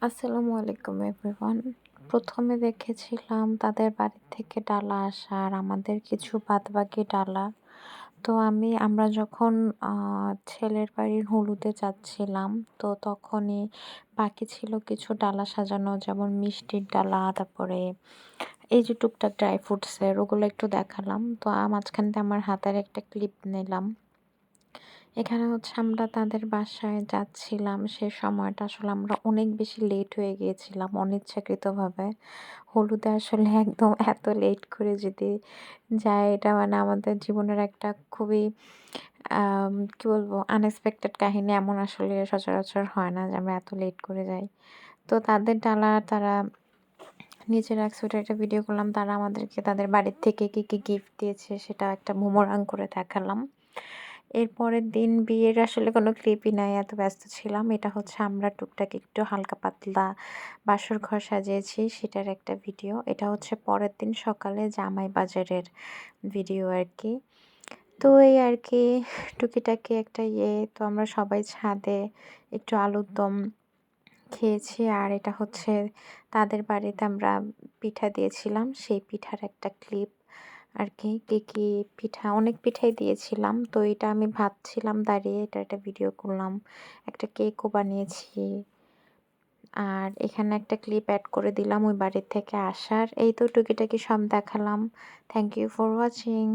আসসালামু আলাইকুম এভরিওয়ান। ১ম এ দেখেছিলাম তাদের বাড়ি থেকে ডালা আসা আর আমাদের কিছু বাদবাকি ডালা। তো আমরা যখন আ ছেলের বাড়ির হলুদে যাচ্ছিলাম, তো তখনই বাকি ছিল কিছু ডালা সাজানো, যেমন মিষ্টির ডালা, তারপরে এই যে টুকটাক ড্রাই ফ্রুটস এর ওগুলো একটু দেখালাম। তো মাঝখান দিয়ে আমার হাতের একটা ক্লিপ নিলাম। এখানে হচ্ছে আমরা তাদের বাসায় যাচ্ছিলাম। সে সময়টা আসলে আমরা অনেক বেশি লেট হয়ে গিয়েছিলাম অনিচ্ছাকৃতভাবে। হলুদে আসলে একদম এত লেট করে যদি যাই, এটা মানে আমাদের জীবনের একটা খুবই কি বলবো, আনএক্সপেক্টেড কাহিনী। এমন আসলে সচরাচর হয় না যে আমরা এত লেট করে যাই। তো তাদের ডালা তারা নিচে রাখছে, ওটা একটা ভিডিও করলাম। তারা আমাদেরকে তাদের বাড়ির থেকে কি গিফট দিয়েছে সেটা একটা বুমেরাং করে দেখালাম। এর পরের দিন বিয়ের আসলে কোনো ক্লিপই নাই, এত ব্যস্ত ছিলাম। এটা হচ্ছে আমরা টুকটাক একটু হালকা পাতলা বাসর ঘর সাজিয়েছি সেটার একটা ভিডিও। এটা হচ্ছে পরের দিন সকালে জামাই বাজারের ভিডিও আরকি। তো এই আরকি টুকিটাকি একটা তো আমরা সবাই ছাদে একটু আলুর দম খেয়েছি। আর এটা হচ্ছে তাদের বাড়িতে আমরা পিঠা দিয়েছিলাম, সেই পিঠার একটা ক্লিপ আরকি। কি পিঠা, অনেক পিঠাই দিয়েছিলাম। তো এটা আমি ভাবছিলাম দাঁড়িয়ে, এটা একটা ভিডিও করলাম। একটা কেকও বানিয়েছি। আর এখানে একটা ক্লিপ এড করে দিলাম ওই বাড়ি থেকে আসার। এই তো টুকিটাকি সব দেখালাম। Thank you for watching.